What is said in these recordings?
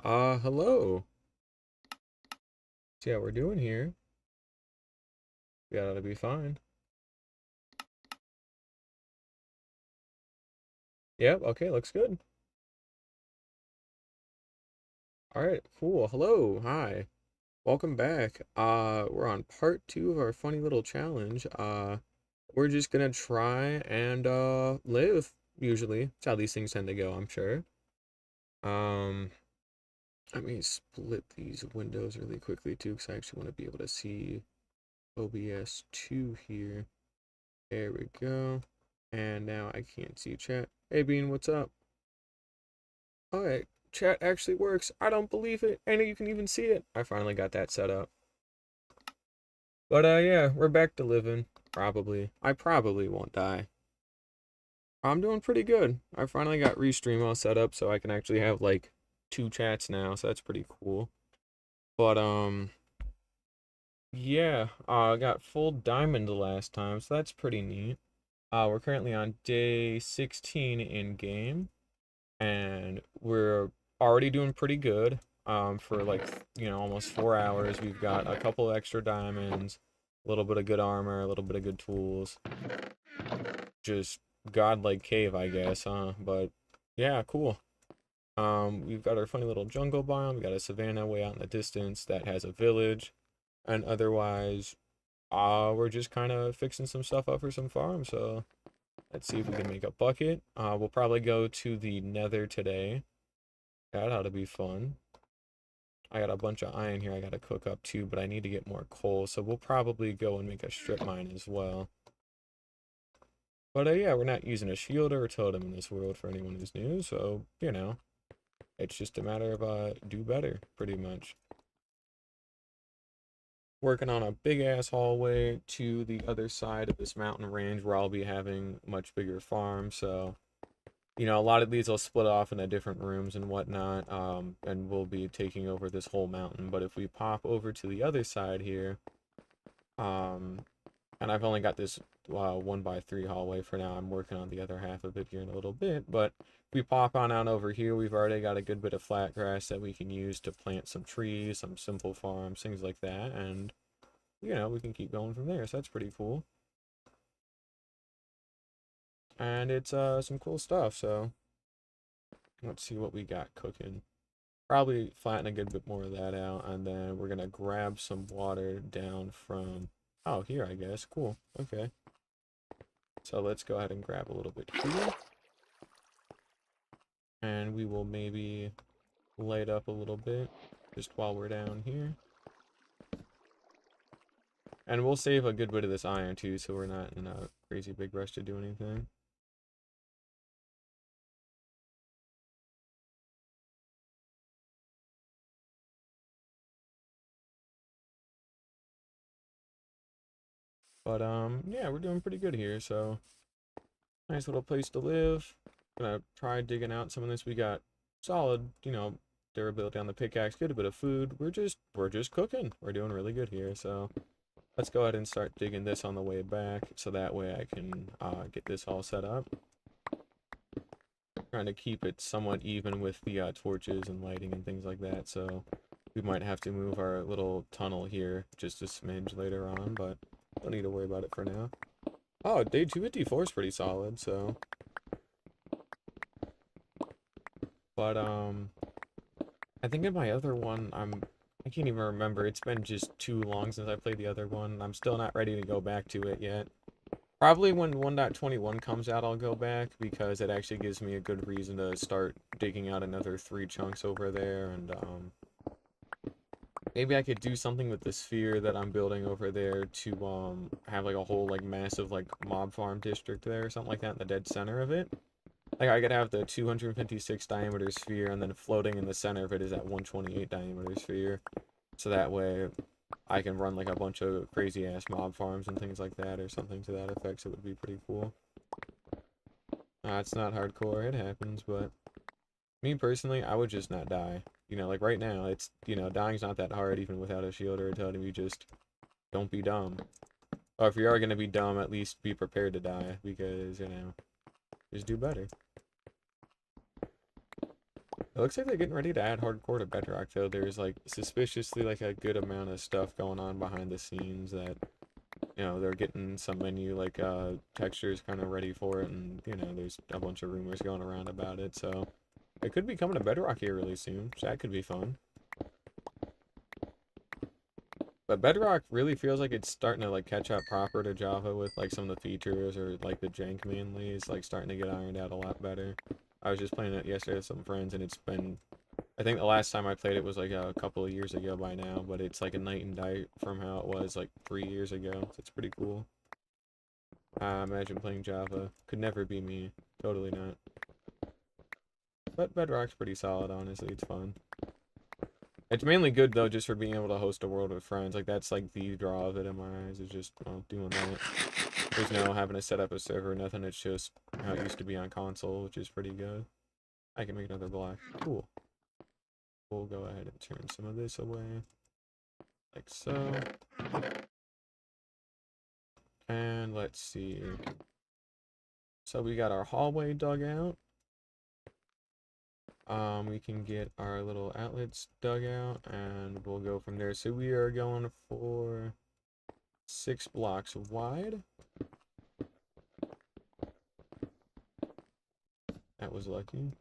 Hello. See how we're doing here. We ought to be fine. Yep, okay, looks good. Alright, cool. Hello, hi. Welcome back. We're on part two of our funny little challenge. We're just gonna try and, live, usually. That's how these things tend to go, I'm sure. Um, Let me split these windows really quickly, too, because I actually want to be able to see OBS 2 here. There we go. And now I can't see chat. Hey, Bean, what's up? Alright, chat actually works. I don't believe it. And you can even see it. I finally got that set up. But, yeah, we're back to living. Probably. I probably won't die. I'm doing pretty good. I finally got Restream all set up so I can actually have, like, two chats now, so that's pretty cool. But, yeah, I got full diamond the last time, so that's pretty neat. We're currently on day 16 in game. And we're already doing pretty good. For like, almost 4 hours, we've got a couple extra diamonds, a little bit of good armor, a little bit of good tools. Just godlike cave, I guess, huh? But yeah, cool. We've got our funny little jungle biome. We got a savanna way out in the distance that has a village, and otherwise, we're just kind of fixing some stuff up for some farms. So let's see if we can make a bucket. We'll probably go to the Nether today. That ought to be fun. I got a bunch of iron here I gotta cook up too, but I need to get more coal, so we'll probably go and make a strip mine as well. But yeah, we're not using a shield or a totem in this world for anyone who's new, so, it's just a matter of, do better, pretty much. Working on a big-ass hallway to the other side of this mountain range where I'll be having much bigger farms, so a lot of these will split off into different rooms and whatnot, and we'll be taking over this whole mountain. But if we pop over to the other side here, um, and I've only got this 1x3 hallway for now. I'm working on the other half of it here in a little bit, but if we pop on out over here, we've already got a good bit of flat grass that we can use to plant some trees, some simple farms, things like that, and, we can keep going from there, so that's pretty cool. And it's, some cool stuff, so let's see what we got cooking. Probably flatten a good bit more of that out, and then we're gonna grab some water down from, oh, here, I guess. Cool. Okay. So let's go ahead and grab a little bit here. And we will maybe light up a little bit just while we're down here. And we'll save a good bit of this iron too, so we're not in a crazy big rush to do anything. But yeah, we're doing pretty good here, so nice little place to live. Gonna try digging out some of this. We got solid, durability on the pickaxe, get a bit of food. We're just cooking. We're doing really good here, so let's go ahead and start digging this on the way back, so that way I can get this all set up. Trying to keep it somewhat even with the torches and lighting and things like that, so we might have to move our little tunnel here just a smidge later on, but don't need to worry about it for now. Oh, day 254 is pretty solid, so. But, I think in my other one, I can't even remember. It's been just too long since I played the other one. I'm still not ready to go back to it yet. Probably when 1.21 comes out, I'll go back, because it actually gives me a good reason to start digging out another 3 chunks over there, and, maybe I could do something with the sphere that I'm building over there to, have, like, a whole, like, massive, like, mob farm district there or something like that in the dead center of it. Like, I could have the 256 diameter sphere, and then floating in the center of it is that 128 diameter sphere. So that way, I can run, like, a bunch of crazy-ass mob farms and things like that, or something to that effect, so it would be pretty cool. It's not hardcore, it happens, but me personally, I would just not die. Like, right now, it's, dying's not that hard, even without a shield or a totem. You just don't be dumb. Or if you are gonna be dumb, at least be prepared to die, because, just do better. It looks like they're getting ready to add hardcore to Bedrock, though. There's like suspiciously like a good amount of stuff going on behind the scenes that, you know, they're getting some menu like textures kind of ready for it, and you know, there's a bunch of rumors going around about it. So it could be coming to Bedrock here really soon. So that could be fun. But Bedrock really feels like it's starting to like catch up proper to Java with like some of the features, or like the jank mainly is like starting to get ironed out a lot better. I was just playing it yesterday with some friends, and it's been, I think the last time I played it was like a couple of years ago by now, but it's like a night and day from how it was like 3 years ago. So it's pretty cool. Imagine playing Java. Could never be me. Totally not. But Bedrock's pretty solid, honestly. It's fun. It's mainly good though, just for being able to host a world with friends. Like that's like the draw of it in my eyes, is just doing that. There's no having to set up a server, nothing. It's just how it used to be on console, which is pretty good. I can make another block. Cool. We'll go ahead and turn some of this away, like so. And let's see. So we got our hallway dug out. We can get our little outlets dug out, and we'll go from there. So we are going for 6 blocks wide. That was lucky.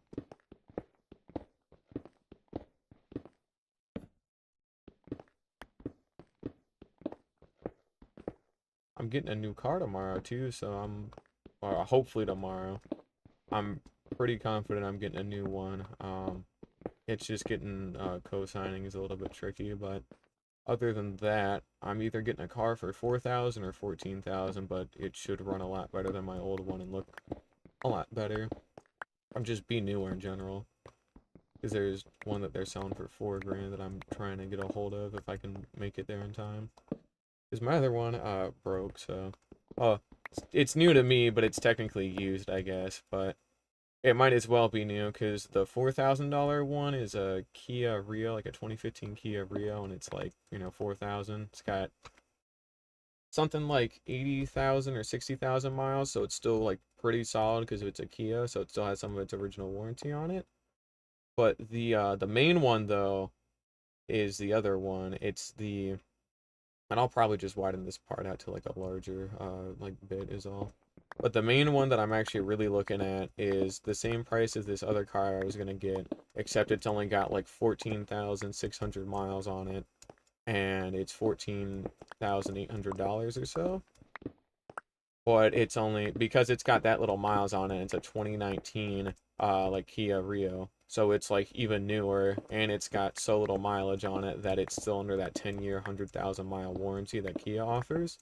I'm getting a new car tomorrow too, so or hopefully tomorrow. I'm pretty confident I'm getting a new one. It's just getting co-signing is a little bit tricky, but other than that, I'm either getting a car for 4,000 or 14,000, but it should run a lot better than my old one and look a lot better. I'm just be newer in general, because there's one that they're selling for 4 grand that I'm trying to get a hold of if I can make it there in time. Because my other one broke, so it's new to me, but it's technically used, I guess. But it might as well be new, because the $4,000 one is a Kia Rio, like a 2015 Kia Rio, and it's like, you know, 4,000. It's got something like 80,000 or 60,000 miles, so it's still like pretty solid because it's a Kia, so it still has some of its original warranty on it. But the main one though is the other one. It's the, and I'll probably just widen this part out to like a larger like bit is all. But the main one that I'm actually really looking at is the same price as this other car I was gonna get, except it's only got like 14,600 miles on it, and it's $14,800 or so. But it's only because it's got that little miles on it. It's a 2019 like Kia Rio, so it's like even newer, and it's got so little mileage on it that it's still under that 10-year 100,000 mile warranty that Kia offers.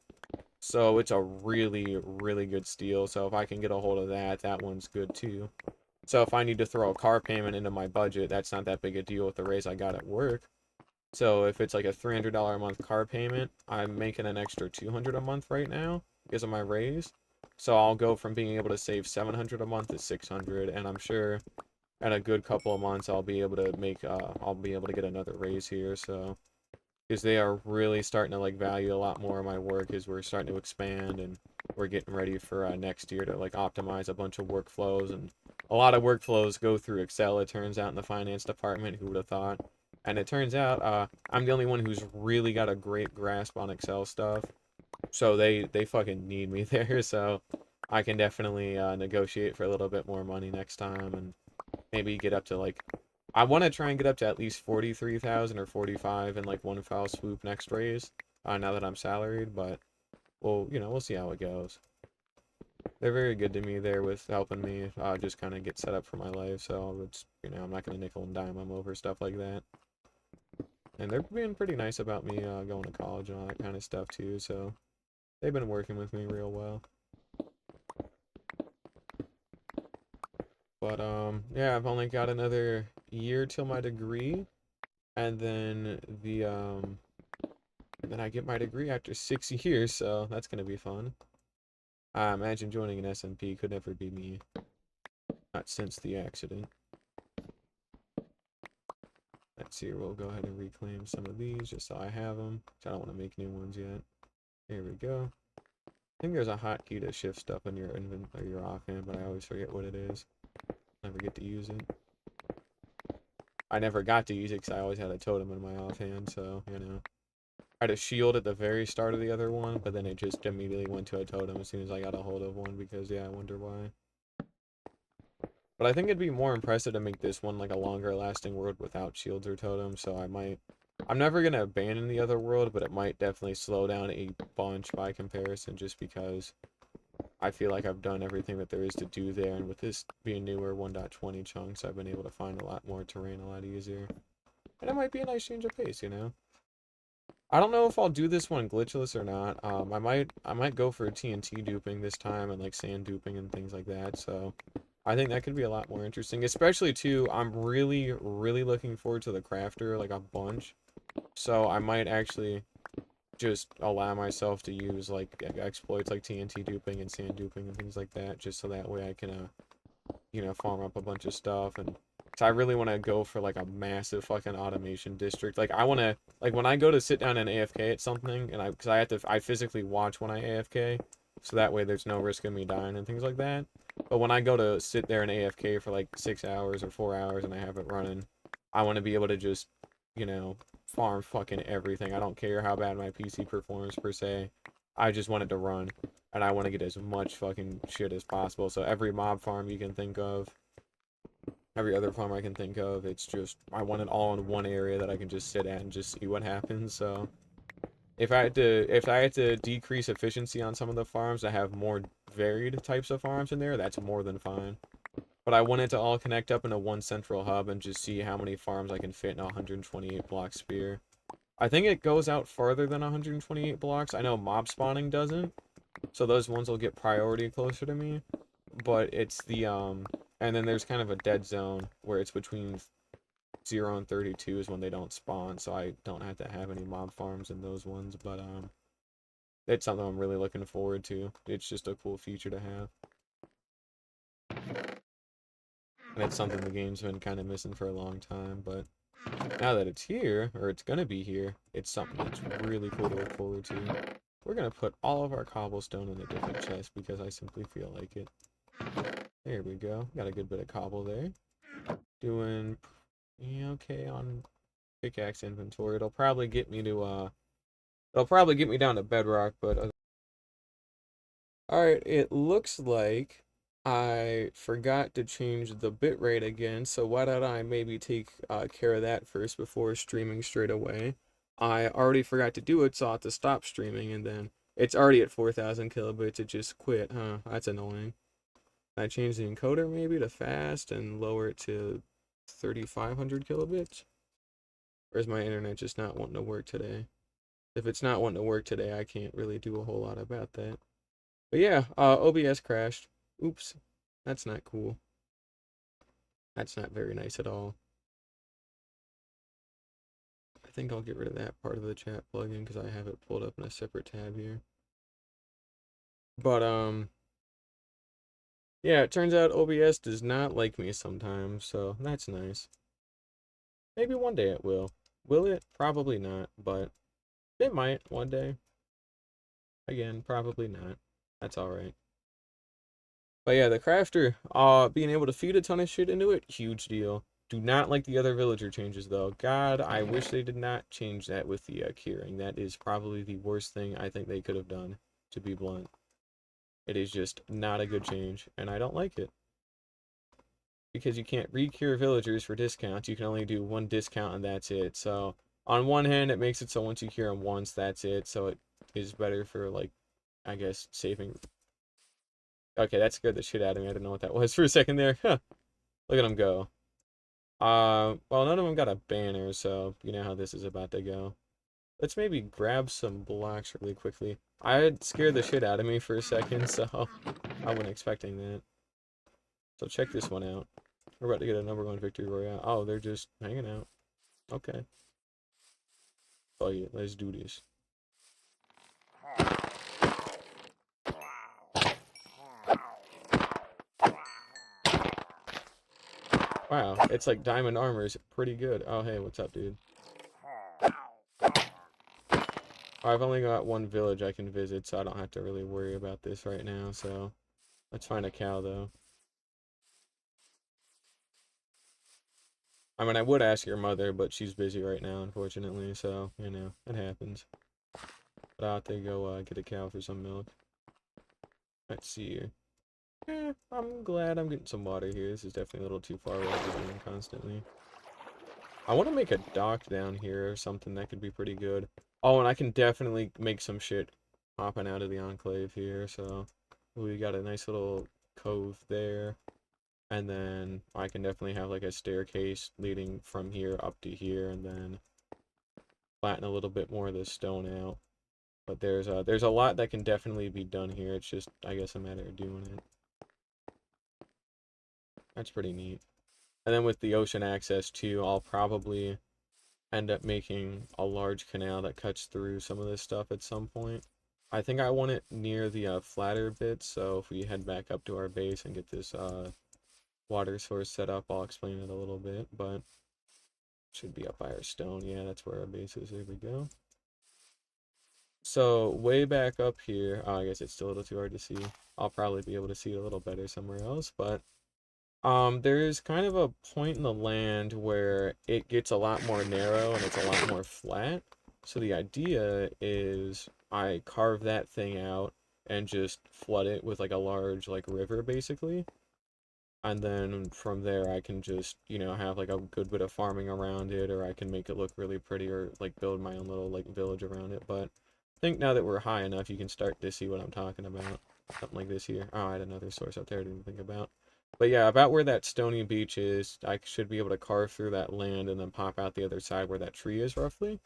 So it's a really, really good steal. So if I can get a hold of that, that one's good too. So if I need to throw a car payment into my budget, that's not that big a deal with the raise I got at work. So if it's like a $300 a month car payment, I'm making an extra $200 a month right now because of my raise. So I'll go from being able to save $700 a month to $600, and I'm sure in a good couple of months I'll be able to make I'll be able to get another raise here. So because they are really starting to like value a lot more of my work as we're starting to expand, and we're getting ready for next year to like optimize a bunch of workflows, and a lot of workflows go through Excel, it turns out, in the finance department. Who would have thought? And it turns out I'm the only one who's really got a great grasp on Excel stuff, so they fucking need me there. So I can definitely negotiate for a little bit more money next time, and maybe get up to like, I want to try and get up to at least 43,000 or 45 in like one foul swoop next raise. Now that I'm salaried, but we'll see how it goes. They're very good to me there with helping me just kind of get set up for my life. So it's, I'm not gonna nickel and dime them over stuff like that. And they're being pretty nice about me going to college and all that kind of stuff too. So they've been working with me real well. But yeah, I've only got another year till my degree, and then and then I get my degree after 6 years, so that's gonna be fun. I imagine joining an SMP could never be me, not since the accident. Let's see, we'll go ahead and reclaim some of these just so I have them. I don't want to make new ones yet. There we go. I think there's a hotkey to shift stuff in your inventory, your offhand, but I always forget what it is. Never get to use it. I never got to use it because I always had a totem in my offhand, so, you know. I had a shield at the very start of the other one, but then it just immediately went to a totem as soon as I got a hold of one, because, yeah, I wonder why. But I think it'd be more impressive to make this one, like, a longer lasting world without shields or totems, so I might... I'm never gonna abandon the other world, but it might definitely slow down a bunch by comparison, just because I feel like I've done everything that there is to do there, and with this being newer 1.20 chunks, I've been able to find a lot more terrain a lot easier. And it might be a nice change of pace, you know? I don't know if I'll do this one glitchless or not. I might go for a TNT duping this time and like sand duping and things like that. So I think that could be a lot more interesting. Especially too, I'm really, really looking forward to the crafter like a bunch. So I might actually just allow myself to use like exploits like TNT duping and sand duping and things like that, just so that way I can you know, farm up a bunch of stuff. And so I really want to go for like a massive fucking automation district. Like I want to, like when I go to sit down and AFK at something, and because I physically watch when I AFK, so that way there's no risk of me dying and things like that. But when I go to sit there and AFK for like 6 hours or 4 hours and I have it running, I want to be able to just, you know, farm fucking everything. I don't care how bad my PC performs per se. I just want it to run. And I want to get as much fucking shit as possible. So every mob farm you can think of, every other farm I can think of, it's just, I want it all in one area that I can just sit at and just see what happens. So if I had to decrease efficiency on some of the farms to have more varied types of farms in there, that's more than fine. But I want it to all connect up into one central hub and just see how many farms I can fit in a 128 block sphere. I think it goes out farther than 128 blocks. I know mob spawning doesn't. So those ones will get priority closer to me. But it's the, and then there's kind of a dead zone where it's between 0 and 32 is when they don't spawn. So I don't have to have any mob farms in those ones. But, it's something I'm really looking forward to. It's just a cool feature to have. And it's something the game's been kind of missing for a long time. But now that it's here, or it's gonna be here, it's something that's really cool to look forward to. We're gonna put all of our cobblestone in a different chest because I simply feel like it. There we go. Got a good bit of cobble there. Doing okay on pickaxe inventory. It'll probably get me to it'll probably get me down to bedrock, but alright, it looks like I forgot to change the bitrate again, so why don't I maybe take care of that first before streaming straight away. I already forgot to do it, so I'll have to stop streaming, and then it's already at 4,000 kilobits. It just quit, huh? That's annoying. I change the encoder maybe to fast and lower it to 3,500 kilobits? Or is my internet just not wanting to work today? If it's not wanting to work today, I can't really do a whole lot about that. But yeah, OBS crashed. Oops. That's not cool. That's not very nice at all. I think I'll get rid of that part of the chat plugin because I have it pulled up in a separate tab here. But, yeah, it turns out OBS does not like me sometimes, so that's nice. Maybe one day it will. Will it? Probably not, but it might one day. Again, probably not. That's alright. But yeah, the crafter, being able to feed a ton of shit into it, huge deal. Do not like the other villager changes though. God, I wish they did not change that with the curing. That is probably the worst thing I think they could have done, to be blunt. It is just not a good change, and I don't like it. Because you can't re-cure villagers for discounts. You can only do one discount and that's it. So, on one hand, it makes it so once you cure them once, that's it. So it is better for, like, I guess, saving. Okay, that scared the shit out of me. I didn't know what that was for a second there. Huh. Look at them go. Well, none of them got a banner, so you know how this is about to go. Let's maybe grab some blocks really quickly. I scared the shit out of me for a second, so I wasn't expecting that. So check this one out. We're about to get a #1 victory royale. Oh, they're just hanging out. Okay. Fuck it, let's do this. Wow, it's like diamond armor is pretty good. Oh, hey, what's up, dude? I've only got one village I can visit, so I don't have to really worry about this right now, so let's find a cow, though. I mean, I would ask your mother, but she's busy right now, unfortunately, so, you know, it happens. But I'll have to go get a cow for some milk. Let's see here. I'm glad I'm getting some water here. This is definitely a little too far away to be doing constantly. I want to make a dock down here or something that could be pretty good. Oh, and I can definitely make some shit hopping out of the enclave here, so we got a nice little cove there. And then I can definitely have like a staircase leading from here up to here and then flatten a little bit more of the stone out. But there's a lot that can definitely be done here. It's just, I guess, a matter of doing it. That's pretty neat. And then with the ocean access too, I'll probably end up making a large canal that cuts through some of this stuff at some point. I think I want it near the flatter bits, so if we head back up to our base and get this water source set up, I'll explain it a little bit, but should be up by our stone. Yeah, that's where our base is. Here we go. So way back up here, oh, I guess it's still a little too hard to see. I'll probably be able to see it a little better somewhere else, but there's kind of a point in the land where it gets a lot more narrow and it's a lot more flat. So the idea is I carve that thing out and just flood it with like a large like river basically. And then from there I can just, you know, have like a good bit of farming around it, or I can make it look really pretty, or like build my own little like village around it. But I think now that we're high enough, you can start to see what I'm talking about. Something like this here. Oh, I had another source up there I didn't think about. But yeah, about where that stony beach is, I should be able to carve through that land and then pop out the other side where that tree is roughly.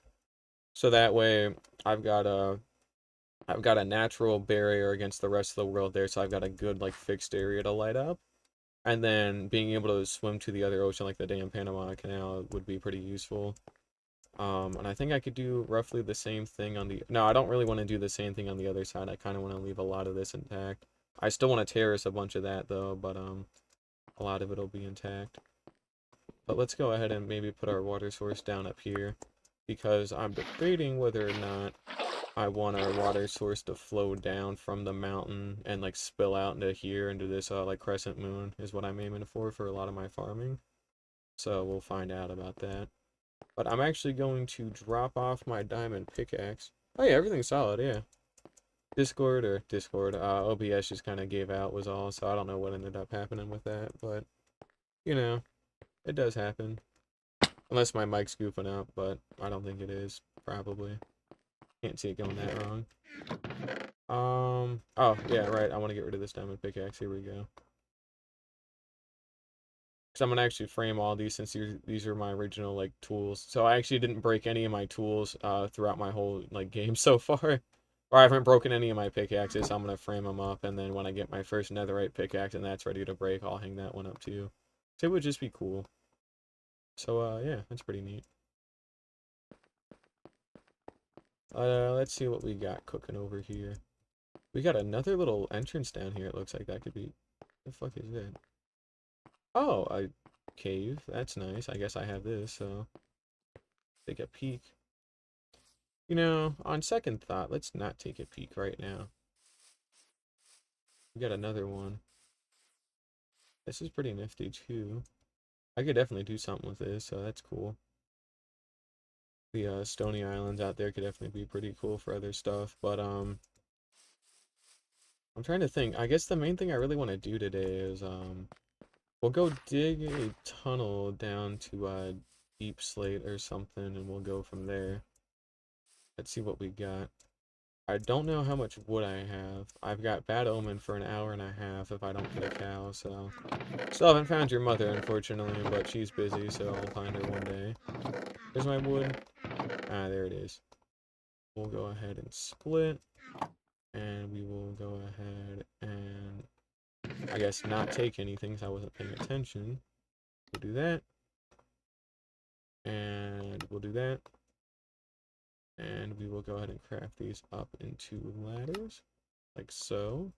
So that way I've got a I've got a natural barrier against the rest of the world there, so I've got a good like fixed area to light up. And then being able to swim to the other ocean like the damn Panama Canal would be pretty useful. And I think I could do roughly the same thing on the... No, I don't really want to do the same thing on the other side. I kind of want to leave a lot of this intact. I still want to terrace a bunch of that, though, but a lot of it will be intact. But let's go ahead and maybe put our water source down up here, because I'm debating whether or not I want our water source to flow down from the mountain and like spill out into here, into this like crescent moon is what I'm aiming for a lot of my farming. So we'll find out about that. But I'm actually going to drop off my diamond pickaxe. Oh yeah, everything's solid, yeah. Discord, OBS just kind of gave out was all, so I don't know what ended up happening with that, but, you know, it does happen. Unless my mic's goofing up, but I don't think it is, probably. Can't see it going that wrong. Oh, yeah, right, I want to get rid of this diamond pickaxe, here we go. Because I'm going to actually frame all these since these are my original, like, tools. So I actually didn't break any of my tools throughout my whole, like, game so far. Or I haven't broken any of my pickaxes, so I'm going to frame them up. And then when I get my first netherite pickaxe and that's ready to break, I'll hang that one up too. So it would just be cool. So, yeah, that's pretty neat. Let's see what we got cooking over here. We got another little entrance down here. It looks like that could be... The fuck is it? Oh, a cave. That's nice. I guess I have this, so take a peek. You know, on second thought, let's not take a peek right now. We got another one. This is pretty nifty too. I could definitely do something with this, so that's cool. The stony islands out there could definitely be pretty cool for other stuff, but I'm trying to think. I guess the main thing I really want to do today is we'll go dig a tunnel down to deep slate or something, and we'll go from there. Let's see what we got. I don't know how much wood I have. I've got bad omen for an hour and a half if I don't get a cow, so... Still haven't found your mother, unfortunately, but she's busy, so I'll find her one day. There's my wood. Ah, there it is. We'll go ahead and split, and we will go ahead and, I guess, not take anything because I wasn't paying attention. We'll do that. And we'll do that. And we will go ahead and craft these up into ladders, like so.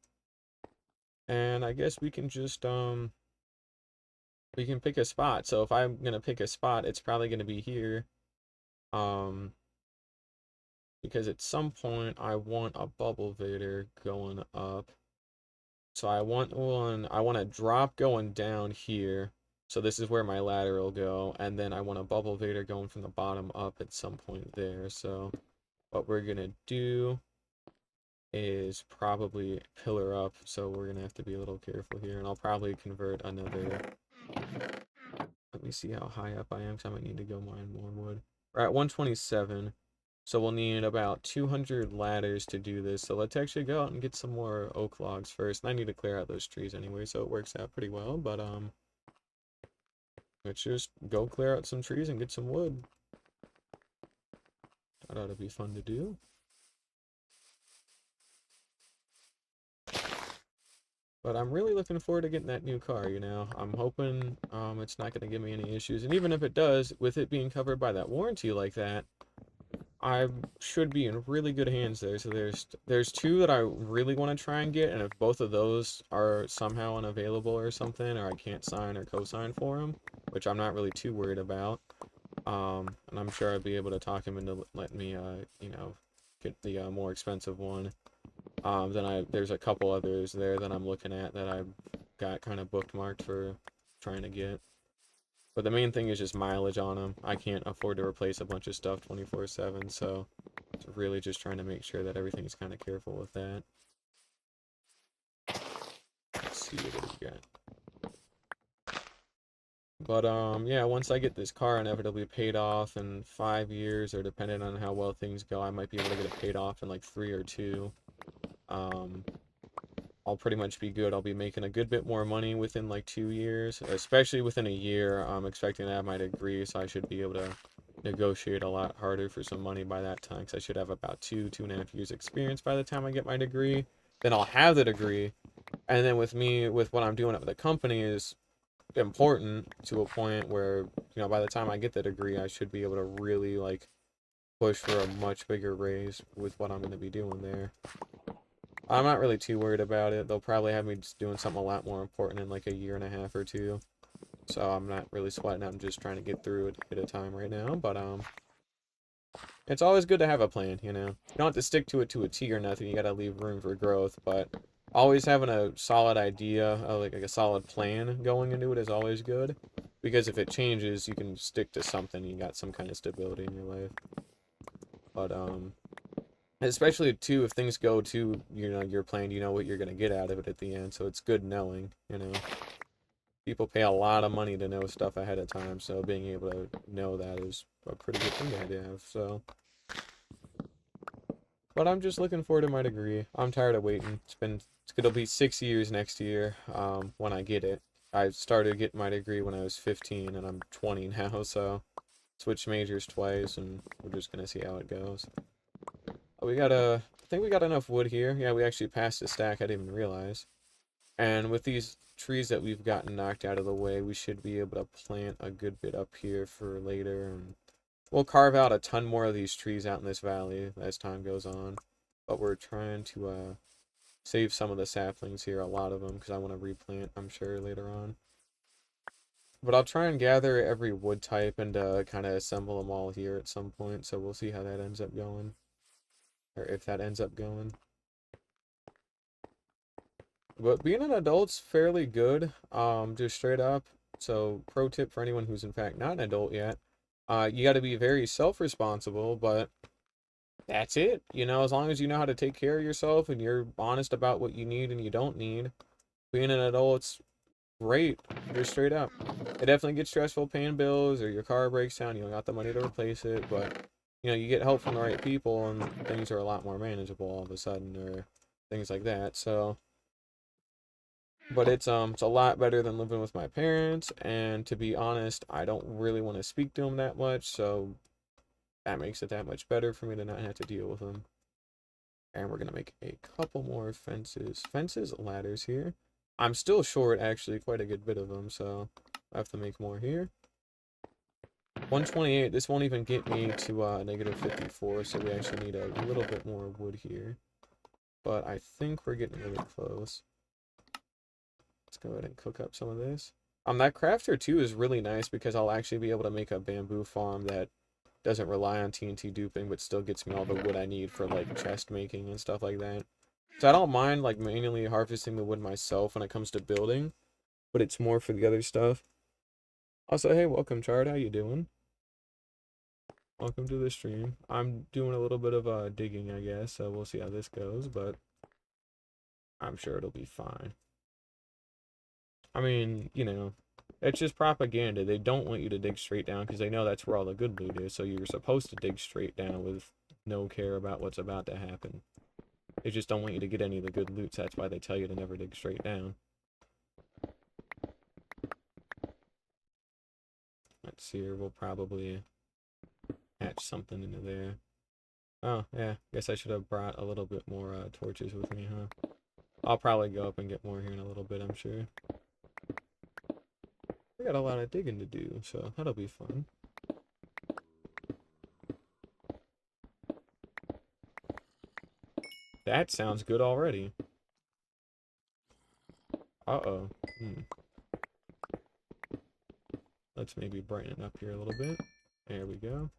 And I guess we can just, we can pick a spot. So if I'm gonna pick a spot, it's probably gonna be here. Because at some point I want a bubble vader going up. So I want one, I want a drop going down here. So this is where my ladder will go, and then I want a bubble vader going from the bottom up at some point there. So what we're gonna do is probably pillar up, so we're gonna have to be a little careful here, and I'll probably convert another. Let me see how high up I am, because I might need to go mine more wood. We're at 127, so we'll need about 200 ladders to do this. So let's actually go out and get some more oak logs first. And I need to clear out those trees anyway, so it works out pretty well. But let's just go clear out some trees and get some wood. That ought to be fun to do. But I'm really looking forward to getting that new car, you know. I'm hoping it's not going to give me any issues. And even if it does, with it being covered by that warranty like that, I should be in really good hands there. So there's two that I really want to try and get, and if both of those are somehow unavailable or something, or I can't sign or co-sign for them, which I'm not really too worried about, and I'm sure I'd be able to talk him into letting me, you know, get the more expensive one. There's a couple others there that I'm looking at that I've got kind of bookmarked for trying to get. But the main thing is just mileage on them. I can't afford to replace a bunch of stuff 24/7, so it's really just trying to make sure that everything's kind of careful with that. Let's see what we got. But yeah, once I get this car inevitably paid off in 5 years, or depending on how well things go, I might be able to get it paid off in like 3 or 2. I'll pretty much be good. I'll be making a good bit more money within like 2 years, especially within a year. I'm expecting to have my degree, so I should be able to negotiate a lot harder for some money by that time, because I should have about 2.5 years experience by the time I get my degree. Then I'll have the degree, and then with what I'm doing at the company is important to a point where, you know, by the time I get the degree, I should be able to really like push for a much bigger raise with what I'm going to be doing there. I'm not really too worried about it. They'll probably have me just doing something a lot more important in like a year and a half or 2. So I'm not really sweating. I'm just trying to get through it at a time right now. But it's always good to have a plan, you know. You don't have to stick to it to a T or nothing. You gotta leave room for growth. But always having a solid idea, like a solid plan going into it is always good. Because if it changes, you can stick to something. You got some kind of stability in your life. But especially too, if things go to, you know, your plan, you know what you're gonna get out of it at the end, so it's good knowing, you know. People pay a lot of money to know stuff ahead of time, so being able to know that is a pretty good thing to have, so. But I'm just looking forward to my degree. I'm tired of waiting. It'll be 6 years next year, when I get it. I started getting my degree when I was 15, and I'm 20 now, so switched majors twice, and we're just gonna see how it goes. I think we got enough wood here. Yeah, we actually passed a stack, I didn't even realize. And with these trees that we've gotten knocked out of the way, we should be able to plant a good bit up here for later. And we'll carve out a ton more of these trees out in this valley as time goes on. But we're trying to save some of the saplings here, a lot of them, because I want to replant, I'm sure, later on. But I'll try and gather every wood type and kind of assemble them all here at some point. So we'll see how that ends up going. Or if that ends up going. But being an adult's fairly good, just straight up. So pro tip for anyone who's in fact not an adult yet, you got to be very self-responsible, but that's it. You know, as long as you know how to take care of yourself and you're honest about what you need and you don't need, being an adult's great, just straight up. It definitely gets stressful paying bills, or your car breaks down, you don't got the money to replace it, but you know, you get help from the right people and things are a lot more manageable all of a sudden, or things like that. So, but it's a lot better than living with my parents, and to be honest, I don't really want to speak to them that much, so that makes it that much better for me to not have to deal with them. And we're gonna make a couple more ladders here. I'm still short, actually, quite a good bit of them, so I have to make more here. 128, this won't even get me to negative 54, so we actually need a little bit more wood here. But I think we're getting really close. Let's go ahead and cook up some of this. That crafter too is really nice because I'll actually be able to make a bamboo farm that doesn't rely on TNT duping, but still gets me all the wood I need for like chest making and stuff like that. So I don't mind like manually harvesting the wood myself when it comes to building, but it's more for the other stuff. Also, hey, welcome, Chard. How you doing? Welcome to the stream. I'm doing a little bit of digging, I guess, so we'll see how this goes, but I'm sure it'll be fine. I mean, it's just propaganda. They don't want you to dig straight down because they know that's where all the good loot is, so you're supposed to dig straight down with no care about what's about to happen. They just don't want you to get any of the good loot, so that's why they tell you to never dig straight down. Let's see here, we'll probably hatch something into there. Oh, yeah, guess I should have brought a little bit more torches with me, huh? I'll probably go up and get more here in a little bit, I'm sure. We got a lot of digging to do, so that'll be fun. That sounds good already. Uh-oh. Let's maybe brighten up here a little bit. There we go.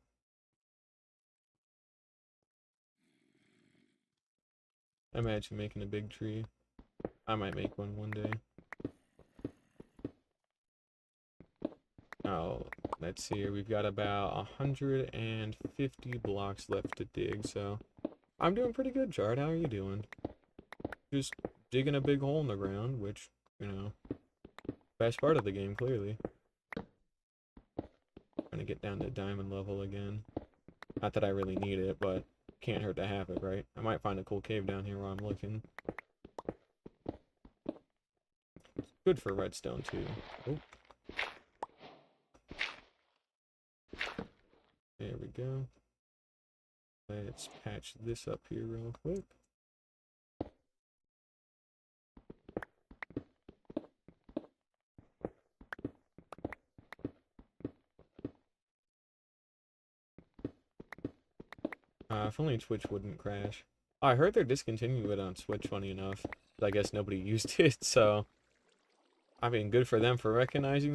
Imagine making a big tree. I might make one day. Oh, let's see here. We've got about 150 blocks left to dig, so I'm doing pretty good, Jard. How are you doing? Just digging a big hole in the ground, which, best part of the game, clearly. Trying to get down to diamond level again. Not that I really need it, but can't hurt to have it, right? I might find a cool cave down here while I'm looking. Good for redstone, too. Oh. There we go. Let's patch this up here real quick. If only Twitch wouldn't crash. Oh, I heard they're discontinuing it on Switch, funny enough. I guess nobody used it, so... I mean, good for them for recognizing that.